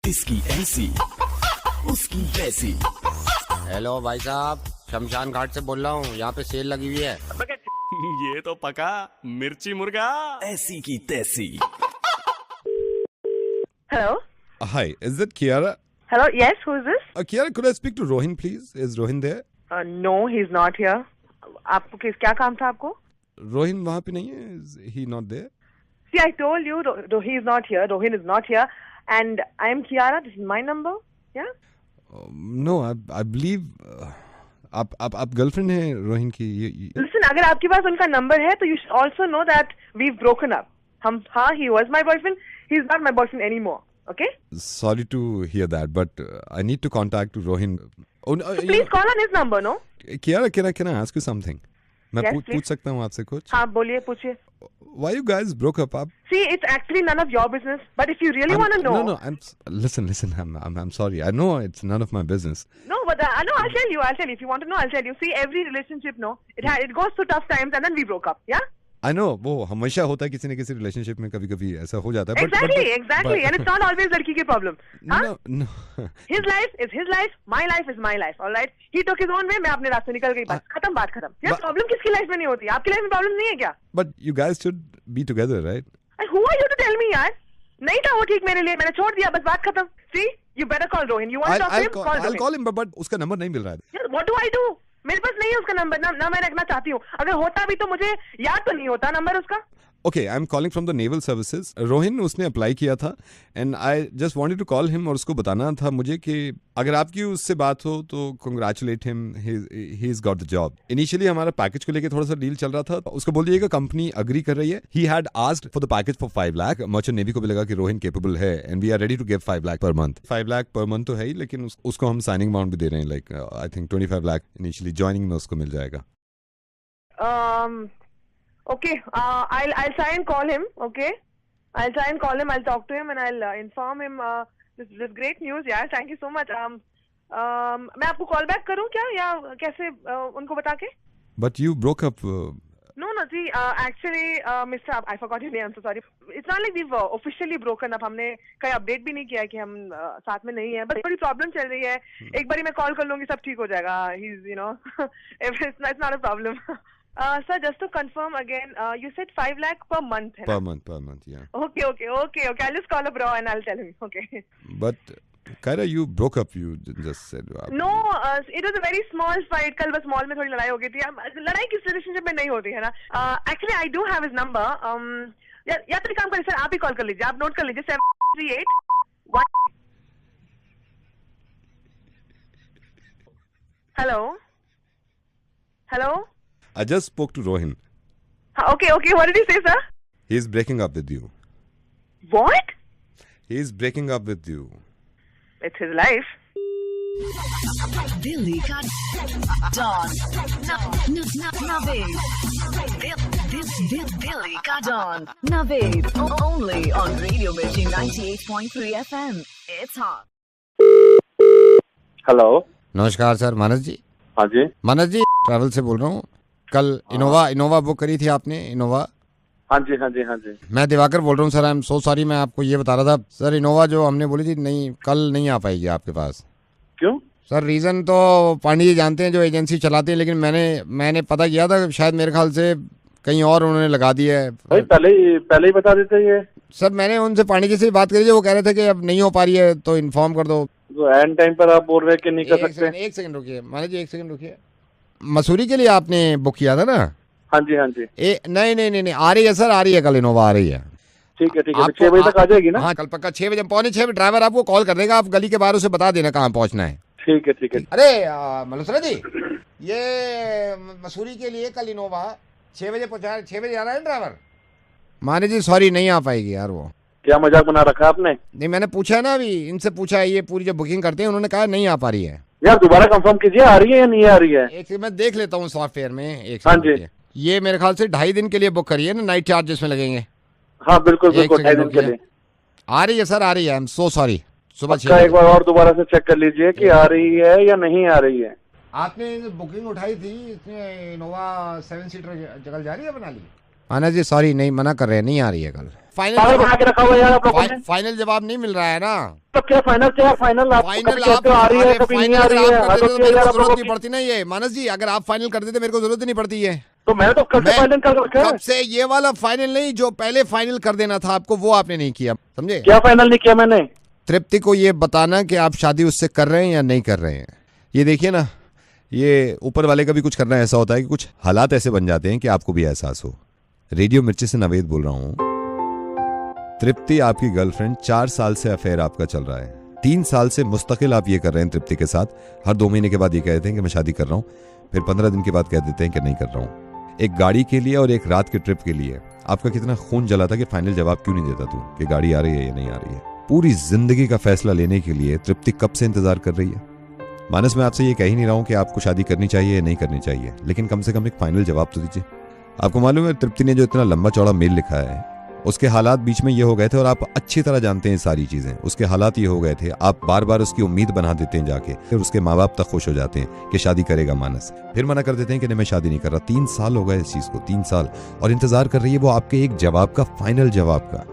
इसकी ऐसी उसकी वैसी। हेलो भाई साहब, शमशान घाट से बोल रहा हूँ। यहाँ पे सेल लगी हुई है। ये तो पका मिर्ची मुर्गा। ऐसी की तैसी। Hello? Hi, is it Kiara? Hello, yes, who is this? Kiara, could I speak to Rohin, please? Is Rohin there? No, he's not here. आपको क्या काम था आपको? Rohin वहाँ पे नहीं है? Is he not there? See, I told you, he is not here. Rohin is not here. And I am Kiara. This is my number. Yeah? No, I believe आप गर्लफ्रेंड हैं रोहिन की? Listen, अगर आपके पास उनका नंबर है तो you should also know that we've broken up. He was my boyfriend. He's not my boyfriend anymore. Okay? Sorry to hear that, but I need to contact Rohin. So please call on his number, no? Kiara, can I ask you something? मैं Yes, please. पूछ सकता हूँ आपसे कुछ? हाँ, बोलिए, पूछिए. Why you guys broke up? See, it's actually none of your business. But if you really want to know. No. Listen. I'm sorry. I know it's none of my business. No, but no, I'll tell you. If you want to know, I'll tell you. See, every relationship, no, it goes through tough times, and then we broke up. Yeah. I know, वो हमेशा होता है किसी न किसी relationship में, कभी-कभी ऐसा हो जाता है. Exactly, and it's not always लड़की की problem. No. His life is his life, my life is my life. All right. He took his own way. मैं अपने रास्ते निकल गई. बस खत्म, बात खत्म. यार प्रॉब्लम किसकी लाइफ में नहीं होती? आपकी लाइफ में प्रॉब्लम नहीं है क्या? But you guys should be together, right? And who are you to tell me, यार? नहीं था वो ठीक मेरे लिए. मैंने छोड़ दिया, बस बात खत्म. See, you better call Rohin. You want to talk to him? Call Rohin. I'll call him, but उसका नंबर नहीं मिल रहा है. यार, what do I do? मेरे पास नहीं है उसका नंबर, ना मैं रखना चाहती हूँ. अगर होता भी तो मुझे याद तो नहीं होता नंबर उसका. Okay, I'm calling from the Naval Services. Rohin उसने अप्लाई किया था and I just wanted to call him और उसको बताना था मुझे कि अगर आपकी उससे बात हो तो congratulate him, he's got the job. Initially हमारा पैकेज को लेके थोड़ा सा डील चल रहा था. उसको बोल दीजिएगा कंपनी अग्री कर रही है. He had asked for the package for 5 lakh. Merchant Navy को भी लगा कि रोहिन capable है and we are ready to give 5 lakh per month. 5 lakh per month तो है ही, लेकिन उसको हम signing amount भी दे रहे हैं. Like I think 25 lakh initially joining में उसको मिल जाएगा. Okay, I'll try and call him. Okay, I'll try and call him. I'll talk to him and I'll inform him. This great news, yeah. Thank you so much. मैं आपको call back करूँ क्या या कैसे उनको बता के? But you broke up. No. See, actually, Mr. I forgot your name. I'm so sorry. It's not like we've officially broken up. हमने कहीं update भी नहीं किया है कि हम साथ में नहीं हैं. बस थोड़ी problem चल रही है. एक बारी मैं call कर लूँगी, सब ठीक हो जाएगा. It's not a problem. Sir, just to confirm again, you said 5 lakh per month. Per month, yeah. Okay. I'll just call a bro and I'll tell him. Okay. But Kaira, you broke up. You just said. No, it was a very small fight. कल बस mall में थोड़ी लड़ाई हो गई थी. लड़ाई किस रिलेशनशिप में नहीं होती है ना. Actually, I do have his number. या तो एक काम करिए सर, आप ही कॉल कर लीजिए. आप नोट कर लीजिए 738 Hello. I just spoke to Rohin. Okay. What did he say, sir? He's breaking up with you. What? He's breaking up with you. It's his life. Delhi ka Dawn. Naveed. Delhi ka Dawn. Naveed. Only on Radio Mirchi 98.3 FM. It's hot. Hello. नमस्कार sir, मानस जी. हाँ जी. मानस जी, travel से बोल रहा हूँ. कल Innova book करी थी आपने, इनोवा? हाँ जी. मैं दिवाकर बोल रहा हूँ sir. I am so sorry. मैं आपको ये बता रहा था सर, इनोवा जो हमने बोली थी नहीं, कल नहीं आ पाएगी आपके पास. क्यों सर? रीज़न तो पांडे जी जानते हैं जो एजेंसी चलाते हैं, लेकिन मैंने पता किया था, शायद मेरे ख्याल से कहीं और उन्होंने लगा दिया है. भाई पहले ही बता देते ये. सर मैंने उनसे पांडे जी से बात करी थी, वो कह रहे थे कि अब नहीं हो पा रही है तो इन्फॉर्म कर दो. तो एंड टाइम पर आप बोल रहे हैं कि नहीं कर सकते. एक सेकंड रुकिए मानस जी, एक सेकंड रुकिए. मसूरी के लिए आपने बुक किया था ना? हाँ जी. नहीं, आ रही है सर, आ रही है कल इनोवा, आ रही है. ठीक है. 6 बजे तक आ जाएगी ना? हाँ, कल पक्का 6 बजे, 6:45 ड्राइवर आपको कॉल कर देगा. आप गली के बाहर उसे बता देना कहाँ पहुँचना है. ठीक है. अरे मलूसरा जी, ये मसूरी के लिए कल इनोवा 6 बजे पहुँचा, 6 बजे आ रहा है ड्राइवर. माने जी सॉरी, नहीं आ पाएगी यार. वो क्या मजाक बना रखा आपने? नहीं, मैंने पूछा ना, अभी इनसे पूछा है, ये पूरी जो बुकिंग करते हैं उन्होंने कहा नहीं आ पा रही है. यार दोबारा कंफर्म कीजिए, आ रही है या नहीं आ रही है. एक मैं देख लेता हूँ सॉफ्टवेयर में. एक हाँ जी. ये मेरे ख्याल से 2.5 दिन के लिए बुक करिए ना, नाइट चार्ज इसमें लगेंगे. हाँ बिल्कुल 2.5 दिन के लिए. आ रही है सर, आ रही है. आई एम सो सॉरी. सुबह 6 एक बार और दोबारा से चेक कर लीजिए कि आ रही है या नहीं आ रही है. आपने बुकिंग उठाई थी, इसमें इनोवा 7 सीटर जगह जा रही है बना ली. आना जी सॉरी, नहीं, मना कर रहे हैं, नहीं आ रही है कल. पागल बना के रखा हुआ है यार आप लोगों ने। फाइनल जवाब नहीं मिल रहा है ना। तो क्या फाइनल, क्या फाइनल? आप फाइनल कभी कहते हो आ रही है, कभी नहीं आ रही है। आप कर देते तो मेरे यार को आप जरूरत लोगों नहीं की। पड़ती ना ये मानस जी, अगर आप फाइनल कर देते मेरे को जरूरत ही नहीं पड़ती है। तो मैंने तो कल से फाइनल कर रखा है। कब से ये वाला फाइनल नहीं, जो पहले फाइनल कर देना था आपको वो आपने नहीं किया, समझे? क्या फाइनल नहीं किया मैंने? तृप्ति को ये बताना कि आप शादी उससे कर रहे हैं या नहीं कर रहे हैं। ये देखिए ना, ये ऊपर वाले का भी कुछ करना ऐसा होता है कि कुछ हालात ऐसे बन जाते हैं कि आपको भी एहसास हो। रेडियो मिर्ची से नवेद बोल रहा हूँ। तृप्ति आपकी गर्लफ्रेंड, 4 साल से अफेयर आपका चल रहा है। 3 साल से मुस्तकिल आप ये कर रहे हैं तृप्ति के साथ। हर 2 महीने के बाद ये कहते हैं कि मैं शादी कर रहा हूँ, फिर 15 दिन के बाद कह देते हैं कि नहीं कर रहा हूँ। एक गाड़ी के लिए और एक रात की ट्रिप के लिए आपका कितना खून जला था कि फाइनल जवाब क्यों नहीं देता तू कि गाड़ी आ रही है या नहीं आ रही है। पूरी जिंदगी का फैसला लेने के लिए तृप्ति कब से इंतजार कर रही है। मानस, मैं आपसे ये कह ही नहीं रहा हूँ कि आपको शादी करनी चाहिए या नहीं करनी चाहिए, लेकिन कम से कम एक फाइनल जवाब तो दीजिए। आपको मालूम है तृप्ति ने जो इतना लंबा चौड़ा मेल लिखा है, उसके हालात बीच में ये हो गए थे, और आप अच्छी तरह जानते हैं सारी चीजें। उसके हालात ये हो गए थे, आप बार बार उसकी उम्मीद बना देते हैं जाके, फिर उसके माँ बाप तक खुश हो जाते हैं कि शादी करेगा मानस, फिर मना कर देते हैं कि नहीं मैं शादी नहीं कर रहा। 3 साल हो गए इस चीज को, 3 साल, और इंतजार कर रही है वो आपके एक जवाब का, फाइनल जवाब का।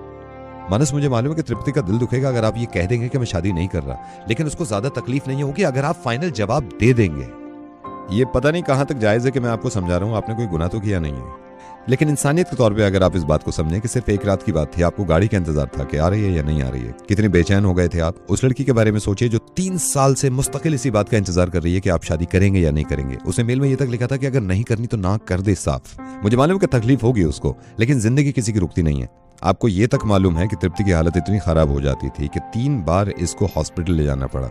मानस, मुझे मालूम है कि तृप्ति का दिल दुखेगा अगर आप ये कह देंगे कि मैं शादी नहीं कर रहा, लेकिन उसको ज्यादा तकलीफ नहीं होगी अगर आप फाइनल जवाब दे देंगे। ये पता नहीं कहां तक जायज है कि मैं आपको समझा रहा हूं, आपने कोई गुनाह तो किया नहीं है, लेकिन इंसानियत के तौर पे अगर आप इस बात को समझें कि सिर्फ एक रात की बात थी, आपको गाड़ी का इंतजार था कि आ रही है या नहीं आ रही है, कितने बेचैन हो गए थे आप। उस लड़की के बारे में सोचिए जो 3 साल से मुस्तकिल इसी बात का इंतजार कर रही है कि आप शादी करेंगे या नहीं करेंगे। उसने मेल में ये तक लिखा था कि अगर नहीं करनी तो ना कर दे साफ। मुझे मालूम है कि तकलीफ होगी उसको, लेकिन जिंदगी किसी की रुकती नहीं है। आपको ये तक मालूम है कि तृप्ति की हालत इतनी खराब हो जाती थी कि 3 बार इसको हॉस्पिटल ले जाना पड़ा।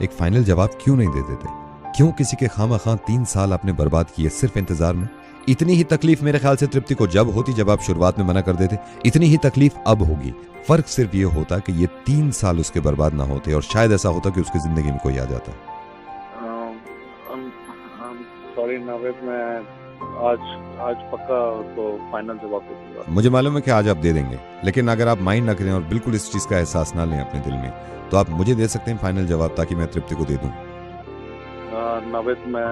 एक फाइनल जवाब क्यों नहीं दे देते? क्यों किसी के खामा-खां 3 साल आपने बर्बाद किए सिर्फ इंतजार में? इतनी ही तकलीफ मेरे ख्याल से तृप्ति को जब होती जब आप शुरुआत में मना कर देते, इतनी ही तकलीफ अब होगी। फर्क सिर्फ ये होता कि ये 3 साल उसके बर्बाद ना होते, और शायद ऐसा होता कि उसकी जिंदगी में कोई आ जाता। सॉरी नावेद, मैं आज पक्का तो फाइनल जवाब दूंगा। मुझे मालूम है कि आज आप दे देंगे, लेकिन अगर आप माइंड ना करें और बिल्कुल इस चीज का एहसास ना लें अपने दिल में, तो आप मुझे दे सकते हैं फाइनल जवाब, ताकि मैं तृप्ति को दे दूं। नावेद, मैं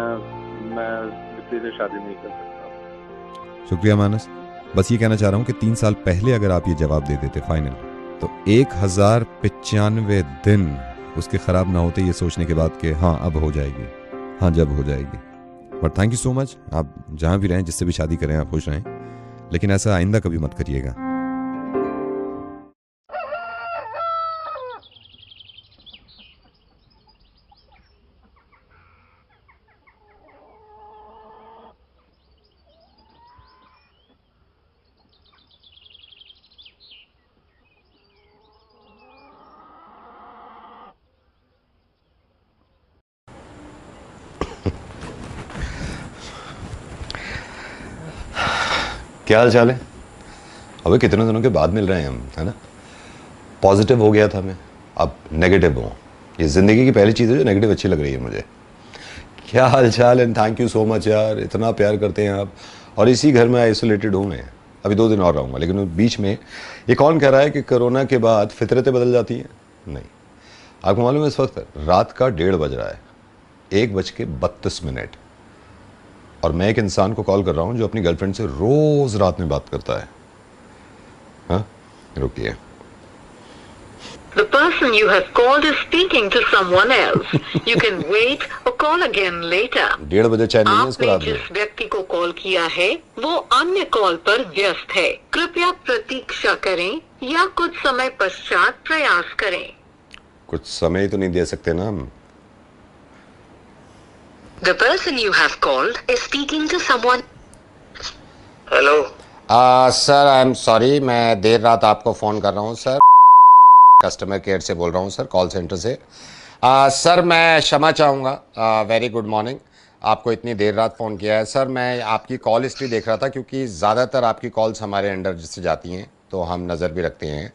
तृप्ति से शादी नहीं कर सकता। शुक्रिया मानस, बस ये कहना चाह रहा हूँ कि 3 साल पहले अगर आप ये जवाब दे देते फाइनल, तो 1095 दिन उसके खराब ना होते ये सोचने के बाद कि हाँ अब हो जाएगी, हाँ जब हो जाएगी। But thank you so much, आप जहाँ भी रहें, जिससे भी शादी करें, आप खुश रहें, लेकिन ऐसा आइंदा कभी मत करिएगा। क्या हाल चाल है? अबे कितने दिनों के बाद मिल रहे हैं हम, है ना? पॉजिटिव हो गया था मैं, अब नेगेटिव हूँ। ये ज़िंदगी की पहली चीज़ है जो नेगेटिव अच्छी लग रही है मुझे। क्या हाल चाल है? थैंक यू सो मच यार, इतना प्यार करते हैं आप। और इसी घर में आइसोलेटेड हूँ मैं, अभी 2 दिन और रहूँगा, लेकिन बीच में ये कौन कह रहा है कि कोरोना के बाद फितरतें बदल जाती हैं? नहीं। आपको मालूम है इस वक्त रात का 1:30 बज रहा है, 1:32, और मैं एक इंसान को कॉल कर रहा हूं जो अपनी गर्लफ्रेंड से रोज रात में बात करता है। हाँ, रुकिए। The person you have called is speaking to someone else. You can wait or call again later. 1:30 बजे चैन नहीं है इसको रात आपने में। जिस व्यक्ति को कॉल किया है वो अन्य कॉल पर व्यस्त है, कृपया प्रतीक्षा करें या कुछ समय पश्चात प्रयास करें। कुछ समय तो नहीं दे सकते ना हम? The person you have called is speaking to someone. Hello sir, I am sorry, मैं देर रात आपको फ़ोन कर रहा हूँ सर। कस्टमर केयर से बोल रहा हूँ सर, कॉल सेंटर से। सर मैं क्षमा चाहूँगा। Very good morning. आपको इतनी देर रात फ़ोन किया है सर। मैं आपकी कॉल हिस्ट्री देख रहा था, क्योंकि ज़्यादातर आपकी कॉल्स हमारे अंडर से जाती हैं, तो हम नज़र भी रखते हैं।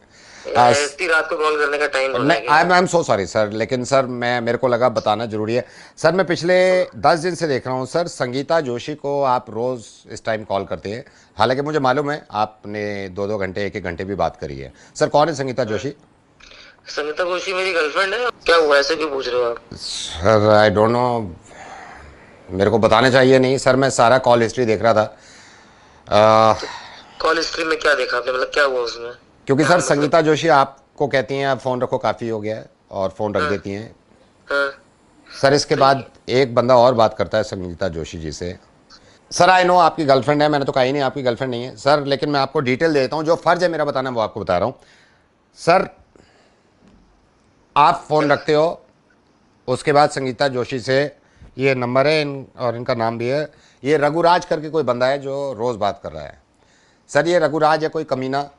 इतनी रात को कॉल करने का टाइम नहीं, आई एम सो सॉरी सर, लेकिन सर मेरे को लगा बताना ज़रूरी है। सर मैं पिछले 10 दिन से देख रहा हूँ सर, संगीता जोशी को आप रोज़ इस टाइम कॉल करते हैं। हालांकि मुझे मालूम है आपने 2-2 घंटे, 1-1 घंटे भी बात करी है। सर कौन है संगीता जोशी? संगीता जोशी मेरी गर्लफ्रेंड है। क्या हुआ, ऐसे क्यों पूछ रहे हो आप? सर आई डोंट नो, मेरे को बताना चाहिए नहीं सर, मैं सारा कॉल हिस्ट्री देख रहा था। कॉल हिस्ट्री में क्या देखा आपने, मतलब क्या हुआ उसमें? क्योंकि सर संगीता जोशी आपको कहती हैं आप फ़ोन रखो काफ़ी हो गया है, और फ़ोन रख देती हैं। सर इसके बाद एक बंदा और बात करता है संगीता जोशी जी से। सर आई नो आपकी गर्लफ्रेंड है, मैंने तो कहा ही नहीं आपकी गर्लफ्रेंड नहीं है सर, लेकिन मैं आपको डिटेल देता हूँ, जो फ़र्ज है मेरा बताना वो आपको बता रहा हूँ। सर आप फ़ोन रखते हो, उसके बाद संगीता जोशी से, ये नंबर है और इनका नाम भी है, ये रघुराज करके कोई बंदा है जो रोज़ बात कर रहा है। सर ये रघुराज है कोई कमीना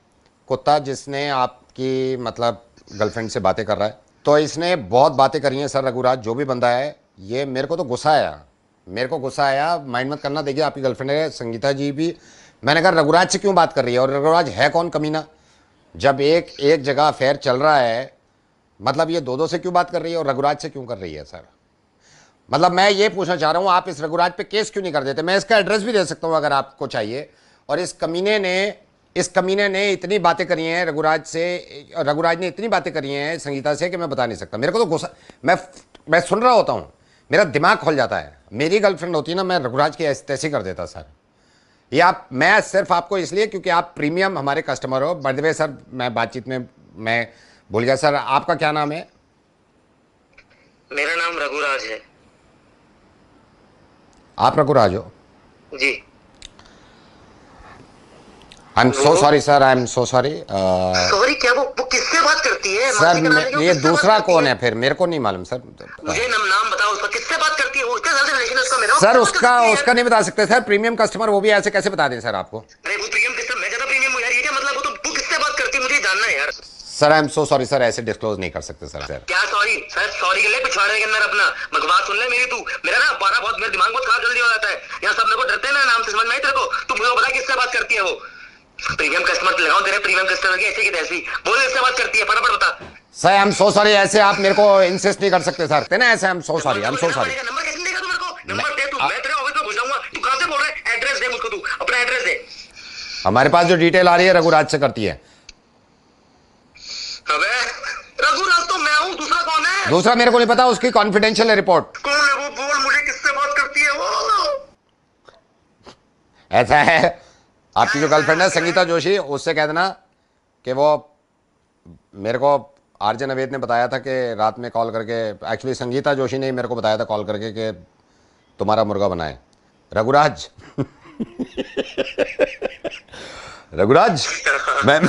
कुत्ता जिसने आपकी मतलब गर्लफ्रेंड से बातें कर रहा है। तो इसने बहुत बातें करी हैं सर रघुराज, जो भी बंदा है ये, मेरे को तो गुस्सा आया, माइंड मत करना। देखिए आपकी गर्लफ्रेंड है संगीता जी भी, मैंने कहा रघुराज से क्यों बात कर रही है, और रघुराज है कौन कमीना, जब एक जगह अफेयर चल रहा है, मतलब ये दो से क्यों बात कर रही है और रघुराज से क्यों कर रही है सर। मतलब मैं ये पूछना चाह रहा हूँ आप इस रघुराज पे केस क्यों नहीं कर देते। मैं इसका एड्रेस भी दे सकता हूँ अगर आपको चाहिए। और इस कमीने ने इतनी बातें करी हैं रघुराज ने इतनी बातें करी हैं संगीता से कि मैं बता नहीं सकता। मेरे को तो गुस्सा, मैं सुन रहा होता हूँ, मेरा दिमाग खुल जाता है। मेरी गर्लफ्रेंड होती ना, मैं रघुराज की ऐसे तैसे कर देता सर। ये मैं सिर्फ आपको इसलिए क्योंकि आप प्रीमियम हमारे कस्टमर हो। बाय द वे सर मैं बातचीत में मैं भूल गया सर, आपका क्या नाम है? मेरा नाम रघुराज है। आप रघुराज हो ji. I am so sorry sir, I am so sorry. Sorry क्या, वो किससे बात करती है सर ये दूसरा कौन है फिर, मेरे को नहीं मालूम सर। मुझे नाम बताओ उसका, किससे बात करती है वो, इतना ज्यादा रिलेशन उसका मेरा? सर उसका नहीं बता सकते सर, प्रीमियम कस्टमर, वो भी ऐसे कैसे बता दें सर आपको। अरे वो प्रीमियम कस्टमर, मैं ज्यादा प्रीमियम हूं यार, ये क्या मतलब? वो तो किससे बात करती है मुझे जानना है यार। Sir I am so sorry sir, ऐसे डिस्क्लोज नहीं कर सकते सर। क्या सॉरी सर? सॉरी के लिए पिछवाड़े के अंदर अपना बकवास सुन ले मेरी तू। मेरा ना पारा बहुत, मेरा दिमाग बहुत खराब जल्दी हो जाता है। यहाँ सब मेरे को डरते हैं ना, नाम से समझ में आई तेरे को? तू मुझे बता किससे बात करती है वो? प्रीमियम कस्टमर लगाओ तेरे, प्रीमियम कस्टमर की ऐसे की तैसी बोल, इससे बात करती है, फटाफट बता। Sir I am so sorry, ऐसे आप मेरे को इंसिस्ट नहीं कर सकते सर, ना ऐसे। आई am so sorry, I am so sorry. Number कैसे देगा तू मेरे को? नंबर दे तू, मैं तेरे ऑफिस में घुस जाऊंगा। तू कहां से बोल रहा है? एड्रेस दे मुझको, तू अपना एड्रेस दे। हमारे पास जो डिटेल आ रही है रघुराज से करती है। अबे रघुराज तो मैं हूं, दूसरा कौन है? दूसरा मेरे को नहीं पता, उसकी कॉन्फिडेंशियल है रिपोर्ट। कौन है वो? बोल मुझे, किससे बात करती है वो? ऐसा है आपकी जो गर्लफ्रेंड है संगीता जोशी, उससे कह देना कि वो, मेरे को आरजे नवेद ने बताया था कि रात में कॉल करके, एक्चुअली संगीता जोशी ने ही मेरे को बताया था कॉल करके कि तुम्हारा मुर्गा बनाए रघुराज। रघुराज मैं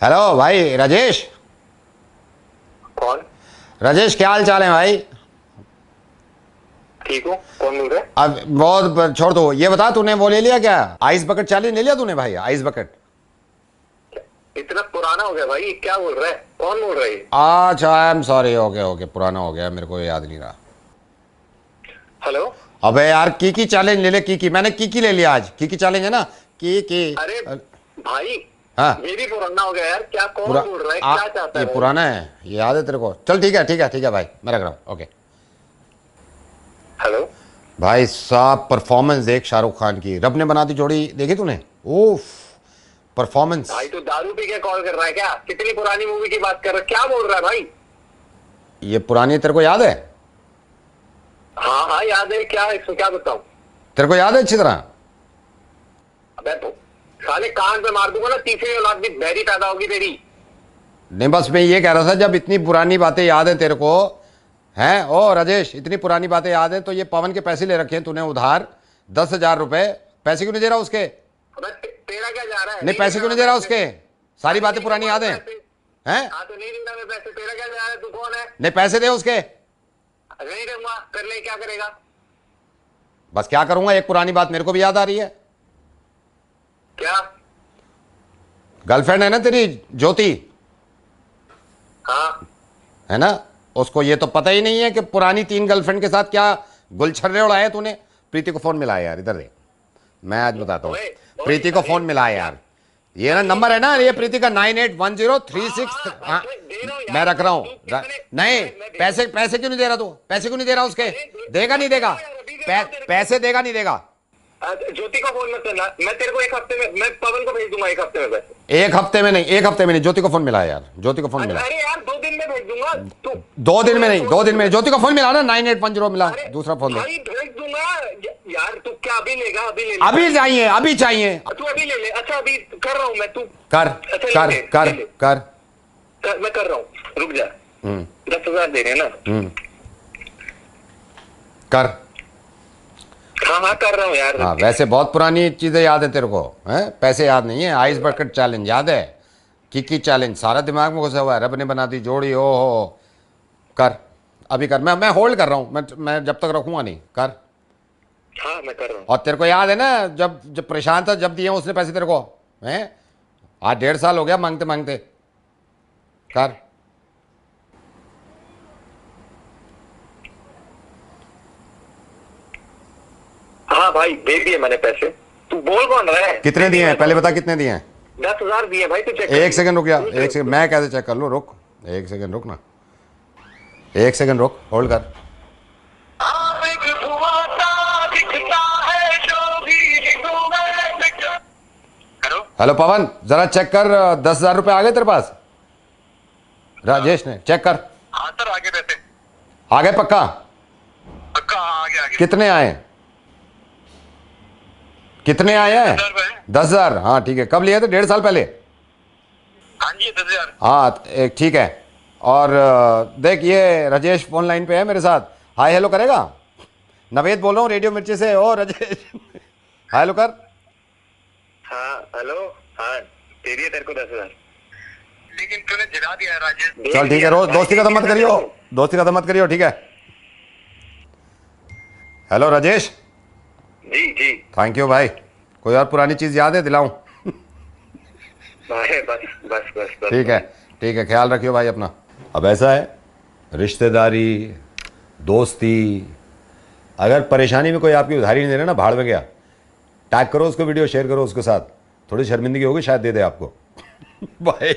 हेलो भाई राजेश। कौन? राजेश क्या हाल चाल है भाई? ठीक हो? कौन बोल रहा है? अब बहुत छोड़ दो, ये बता तूने वो ले लिया क्या, आइस बकेट चैलेंज ले लिया तूने भाई? आइस बकेट इतना पुराना हो गया भाई, क्या बोल रहा है? कौन बोल रहा है? अच्छा आई एम सॉरी, ओके पुराना हो गया, मेरे को याद नहीं रहा। हेलो अबे यार की चैलेंज ले ले, की मैंने की ले लिया आज, की चैलेंज है ना, की। अरे भाई हाँ ये भी पुराना हो गया यार, क्या कौन बोल रहा है, क्या चाहता है? ये पुराना है, ये याद है तेरे को? चल ठीक है भाई, मैं रख रहा हूँ, ओके। हेलो भाई साहब परफॉर्मेंस देख शाहरुख खान की, रब ने बना दी जोड़ी, देखी तूने? ओफ परफॉर्मेंस। भाई तू दारू पी के कॉल कर रहा है क्या? कितनी पुरानी मूवी की बात कर रहा है, क्या बोल रहा है भाई? ये पुरानी तेरे को याद है? हाँ याद है, क्या है इसमें, क्या बताऊं? तेरे को याद है अच्छी तरह? अबे तो साले कान पे मार दूंगा ना, तीसरी औलाद भी बहरी पैदा होगी तेरी। नहीं बस मैं ये कह रहा था, जब इतनी पुरानी बातें याद है तेरे को, हैं ओ राजेश, इतनी पुरानी बातें याद है, तो ये पवन के पैसे ले रखे हैं तूने उधार 10,000 रुपए, पैसे क्यों नहीं दे रहा उसके? तेरा क्या जा रहा है? नहीं पैसे क्यों नहीं दे रहा उसके? सारी बातें पुरानी याद है? हैं? तो नहीं दूंगा मैं पैसे, तेरा क्या जा रहा है? तू कौन है? नहीं पैसे दे उसके। नहीं दूंगा, कर ले, क्या करेगा? बस क्या करूंगा, एक पुरानी बात मेरे को भी याद आ रही है। क्या? गर्लफ्रेंड है ना तेरी ज्योति? हाँ है ना, उसको ये तो पता ही नहीं है कि पुरानी 3 गर्लफ्रेंड के साथ क्या गुलछर्रे उड़ाए तूने। प्रीति को फोन मिलाया यार, इधर दे, मैं आज बताता हूँ। प्रीति को फोन मिलाया यार, ये ना नंबर है ना, ये प्रीति का 981036। हाँ मैं रख रहा हूँ। नहीं पैसे क्यों नहीं दे रहा तू? पैसे क्यों नहीं दे रहा उसके? देगा नहीं देगा? पैसे देगा नहीं देगा? ज्योति को फोन मत करना, मैं तेरे को एक हफ्ते में, मैं पवन को भेज दूंगा एक हफ्ते में पैसे। एक हफ्ते में नहीं, एक हफ्ते में नहीं। ज्योति को फोन मिला यार, ज्योति को फोन मिला। अरे यार 2 दिन में भेज दूंगा। तू 2 दिन में नहीं, 2 दिन में। ज्योति को फोन मिला ना, 9810 मिला, दूसरा फोन दे। भाई भेज दूंगा यार। तू क्या अभी लेगा? अभी ले ले। अभी चाहिए, अभी चाहिए। तू अभी ले ले। अच्छा अभी कर रहा हूँ मैं। तू कर अच्छा, कर ले ले, कर ले ले। कर। मैं कर रहा हूँ, रुक जा। 10,000 दे रहे हैं ना? कर। हाँ कर रहा हूँ यार। हाँ, वैसे बहुत पुरानी चीजें याद है तेरे को, हैं? पैसे याद नहीं है। आइस बकेट चैलेंज याद है? किकी चैलेंज सारा दिमाग में घुसा हुआ है। रब ने बना दी जोड़ी। ओ हो, कर अभी कर। मैं होल्ड कर रहा हूँ, मैं जब तक रखूंगा नहीं। कर। हाँ मैं कर रहा हूँ। और तेरे को याद है ना, जब परेशान था, जब दिए उसने पैसे तेरे को, हैं? आज 1.5 साल हो गया मांगते मांगते। कर। हाँ भाई भेज दिए मैंने पैसे। तू बोल कौन रहा है? कितने दिए हैं पहले बता, कितने दिए हैं? 10,000 दिए भाई। तू चेक एक सेकंड रुक जा, एक सेकंड। मैं कैसे चेक कर लूँ? रुक, एक सेकंड रुक ना, एक सेकंड रुक, होल्ड कर। हेलो पवन, जरा चेक कर, 10,000 रुपए आ गए तेरे पास? राजेश ने चेक कर। हाँ सर आगे पैसे आ गए पक्का? पक्का आगे। कितने आए? कितने आए हैं? 10,000। हाँ ठीक है। कब लिए थे? 1.5 साल पहले? हाँ जी 10,000। हाँ एक ठीक है। और देख, ये राजेश फोन लाइन पे है मेरे साथ। हाय हेलो करेगा? नवेद बोल रहा हूँ रेडियो मिर्ची से। ओ राजेश, हाय हेलो कर। हाँ हेलो। हाँ दे दिए तेरे को 10,000। लेकिन तूने जिला दिया राजेश। चल ठीक है, रोज दोस्ती खत्म मत करियो, दोस्ती खत्म मत करियो, ठीक है? हेलो राजेश। जी जी। थैंक यू भाई। कोई और पुरानी चीज याद है? दिलाऊं? बस ठीक है ठीक है, ख्याल रखियो भाई अपना। अब ऐसा है, रिश्तेदारी, दोस्ती, अगर परेशानी में कोई आपकी उधारी नहीं दे रहा ना, भाड़ में गया, टैग करो उसको, वीडियो शेयर करो उसके साथ। थोड़ी शर्मिंदगी होगी, शायद दे दे आपको। Bye.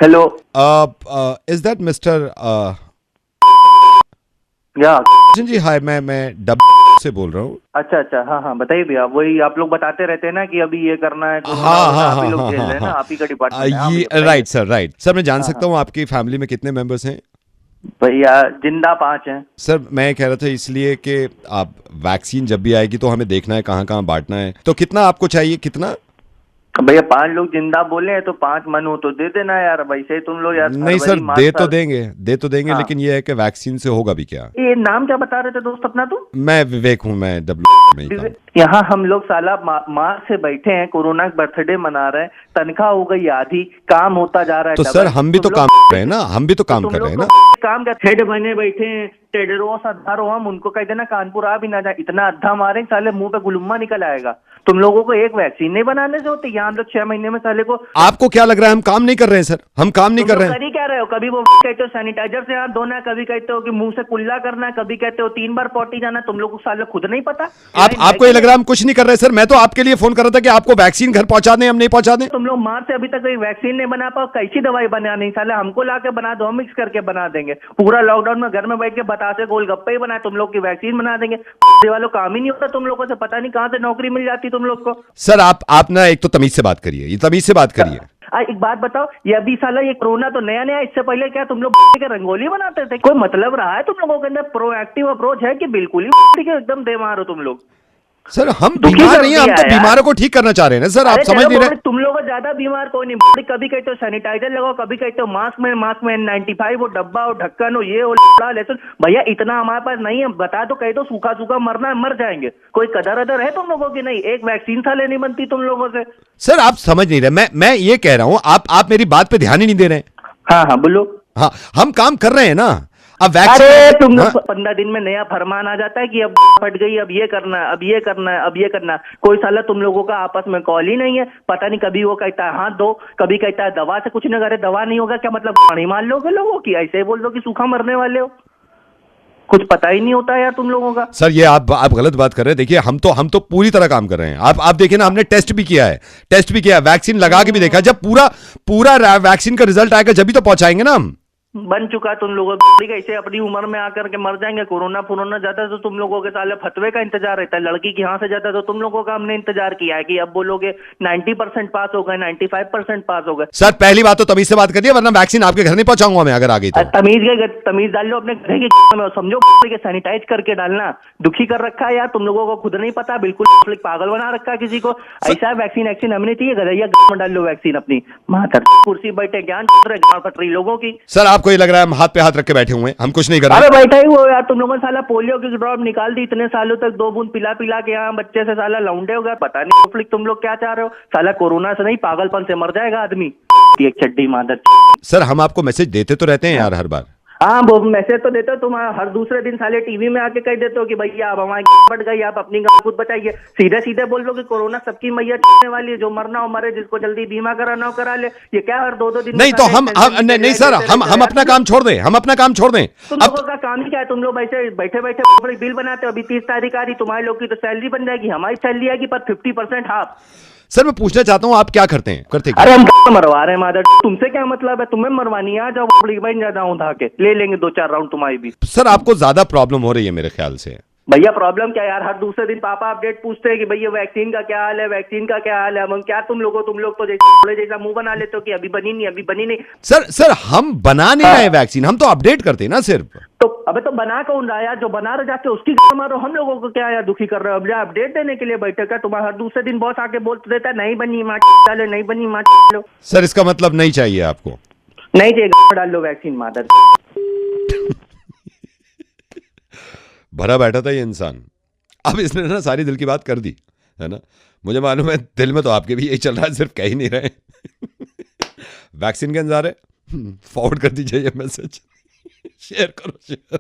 Hello. Is that mister या जी? हाय, मैं डब से बोल रहा हूँ। अच्छा हाँ बताइए भैया। वही आप लोग बताते रहते हैं ना कि अभी ये करना है, आप ही लोग झेल रहे हैं ना, आप ही का डिपार्टमेंट है। राइट सर, मैं जान सकता हूँ आपकी फैमिली में कितने मेंबर्स हैं? भैया जिंदा 5 हैं। सर मैं कह रहा था इसलिए कि आप वैक्सीन जब भी आएगी तो हमें देखना है कहाँ कहाँ बांटना है, तो कितना आपको चाहिए? कितना? भैया 5 लोग जिंदा बोले हैं तो 5 मन हो तो दे देना यार। वैसे तुम लोग यार। नहीं सर, दे तो देंगे हाँ। लेकिन ये है कि वैक्सीन से होगा भी क्या? ये नाम क्या बता रहे थे दोस्त अपना तुम? मैं विवेक हूँ, मैं डब्ल्यू। यहाँ हम लोग साला मार्च से बैठे हैं, कोरोना का बर्थडे मना रहे हैं, तनख्वाह हो गई आधी, काम होता जा रहा है। तो सर हम भी तो काम कर रहे हैं ना, हम भी तो काम कर रहे हैं ना। काम का हेड बने बैठे हैं, टेडरो सदारो, हम उनको कह देना कानपुर आ भी ना जाए, इतना अद्धा मारे साले मुंह पे गुलुम्मा निकल आएगा। तुम लोगों को एक वैक्सीन नहीं बनाने से होती? यहाँ हम लोग 6 महीने में साले को। आपको क्या लग रहा है हम काम नहीं कर रहे हैं? सर हम काम नहीं कर रहे हैं। कर ही क्या रहे हो? कभी वो कहते हो सैनिटाइजर से हाथ धोना, कभी कहते हो कि मुंह से कुल्ला करना है, कभी कहते हो 3 बार पॉटी जाना। तुम लोग को साले खुद नहीं पता? आपको ये लग रहा है हम कुछ नहीं कर रहे? सर मैं तो आपके लिए फोन कर रहा था कि आपको वैक्सीन घर पहुंचा दें, हम नहीं पहुंचा दें। तुम लोग मार्च से अभी तक कोई वैक्सीन नहीं बना पाओ, कैसी दवाई बना नहीं साले? हमको लाके बना दो, हम मिक्स करके बना देंगे। पूरा लॉकडाउन में घर में बैठ के बतासे गोलगप्पे ही बनाए, तुम लोग की वैक्सीन बना देंगे। वालों काम ही नहीं होता तुम लोगों से, पता नहीं कहाँ से नौकरी मिल जाती तुम लोग को। सर आप ना एक तो तमीज से बात करिए, ये तमीज से बात करिए। एक बात बताओ, ये अभी साला ये कोरोना तो नया, इससे पहले क्या तुम लोग के रंगोली बनाते थे? कोई मतलब रहा है तुम लोगों के अंदर? प्रोएक्टिव अप्रोच है कि बिल्कुल ही एकदम बेमार हो तुम लोग? सर हम बीमार नहीं है, हम तो बीमारों को ठीक करना चाह रहे हैं ना सर, आप समझ नहीं रहे। तुम लोग ज्यादा बीमार कोई नहीं। कभी कहते हो सैनिटाइजर लगाओ, कभी कहते हो मास्क में 95 वो डब्बा हो, ढक्कन हो, ये हो लहसुन। भैया इतना हमारे पास नहीं है, बता दो, कह दो सूखा मरना है, मर जाएंगे। कोई कदर अदर है तुम लोगों की? नहीं, एक वैक्सीन साले नहीं बनती तुम लोगों से। सर आप समझ नहीं रहे, मैं ये कह रहा हूँ, आप मेरी बात पे ध्यान ही नहीं दे रहे। हाँ बोलो। हाँ हम काम कर रहे हैं ना। अब अरे तुम लोग 15 दिन में नया फरमान आ जाता है कि अब फट गई, अब ये करना है, अब ये करना है, अब ये करना है। कोई साला तुम लोगों का आपस में कॉल ही नहीं है। पता नहीं, कभी वो कहता है हाथ दो, कभी कहता है दवा से कुछ नहीं करे। दवा नहीं होगा क्या मतलब? पानी मान लोगे लोगों की? ऐसे ही बोल दो कि सूखा मरने वाले हो। कुछ पता ही नहीं होता यार तुम लोगों का। सर ये आप गलत बात कर रहे हैं। देखिए हम तो पूरी तरह काम कर रहे हैं। आप देखिए ना, हमने टेस्ट भी किया है, वैक्सीन लगा के भी देखा। जब पूरा वैक्सीन का रिजल्ट आएगा जब भी तो पहुंचाएंगे ना हम। बन चुका है तुम लोगों का। ऐसे अपनी उम्र में आकर के मर जाएंगे। कोरोना फोरोना ज्यादा तो तुम लोगों के साले फतवे का इंतजार रहता है। लड़की की यहाँ से ज्यादा तो तुम लोगों का हमने इंतजार किया है कि अब बोलोगे 90% पास हो गए, 95% पास हो गए। सर पहली बात तो तमीज से बात करिए, वरना वैक्सीन आपके घर नहीं पहुंचाऊंगा मैं अगर आ गई तो। तमीज डाल लो अपने घर की में, समझो के सैनिटाइज करके डालना। दुखी कर रखा है यार तुम लोगों को, खुद नहीं पता, बिल्कुल पागल बना रखा है किसी को। ऐसा वैक्सीन वैक्सीन हमने चाहिए, गधैया में डाल लो वैक्सीन अपनी। माता कुर्सी बैठे ज्ञान पटरी लोगों की। सर आपको ये लग रहा है हम हाथ पे हाथ रख के बैठे हुए हैं, हम कुछ नहीं कर रहे। अरे बैठा ही वो यार, तुम लोगों ने साला पोलियो की ड्रॉप निकाल दी इतने सालों तक, 2 बूंद पिला पिला के यहाँ बच्चे से साला लौंडे हो गया। पता नहीं तुम लोग क्या चाह रहे हो। साला कोरोना से नहीं पागलपन से मर जाएगा आदमी। एक चड्डी मादर। सर हम आपको मैसेज देते तो रहते हैं यार हर बार। हाँ वो मैसेज तो देते हो तुम, हर दूसरे दिन साले टीवी में आके कह देते हो कि भैया आप हमारी बढ़ गई, आप अपनी गाँव खुद बचाइए। सीधे सीधे बोल दो कि कोरोना सबकी मैया वाली है, जो मरना हो मरे, जिसको जल्दी बीमा कराना हो करा ले। ये क्या हर 2-2 दिन नहीं तो नहीं सर हम अपना काम छोड़ दें, हम अपना काम छोड़ दें। तुम लोगों का काम ही क्या है? तुम लोग ऐसे बैठे बैठे बिल बनाते हो। अभी 30 तारीख आ रही, तुम्हारे लोग की तो सैलरी बन जाएगी, हमारी सैलरी आएगी पर 50% हाफ। सर मैं पूछना चाहता हूँ आप क्या करते हैं? अरे हम मरवा रहे हैं मादर, तुमसे क्या मतलब है? तुम्हें मरवानी है, आ जाओ बन जाता हूँ उठा के ले लेंगे 2-4 राउंड तुम्हारी भी। सर आपको ज्यादा प्रॉब्लम हो रही है मेरे ख्याल से। भैया प्रॉब्लम क्या यार, हर दूसरे दिन पापा अपडेट पूछते हैं कि भैया वैक्सीन का क्या हाल है, वैक्सीन का क्या हाल है। हम क्या तुम लोग तो जैसा मुंह बना लेते हो कि अभी बनी नहीं, अभी बनी नहीं। सर हम बना नहीं रहे वैक्सीन, हम तो अपडेट करते हैं ना सिर्फ। तो अबे तो बना कौन रहा यार? जो बना रहे जाके उसकी मारो। हम लोगों को क्या यार दुखी कर रहे हो? अब अपडेट देने के लिए बैठे क्या? तुम्हारा हर दूसरे दिन बॉस आके बोल देता है नहीं बनी माँ डाले, नहीं बनी माँ लो। सर इसका मतलब नहीं चाहिए आपको? नहीं चाहिए, डाल लो वैक्सीन मादर। भरा बैठा था ये इंसान, अब इसने ना सारी दिल की बात कर दी है ना। मुझे मालूम है दिल में तो आपके भी यही चल रहा है, सिर्फ कह ही नहीं रहे। वैक्सीन का इंतजार है, फॉरवर्ड कर दीजिए ये मैसेज, शेयर करो शेयर।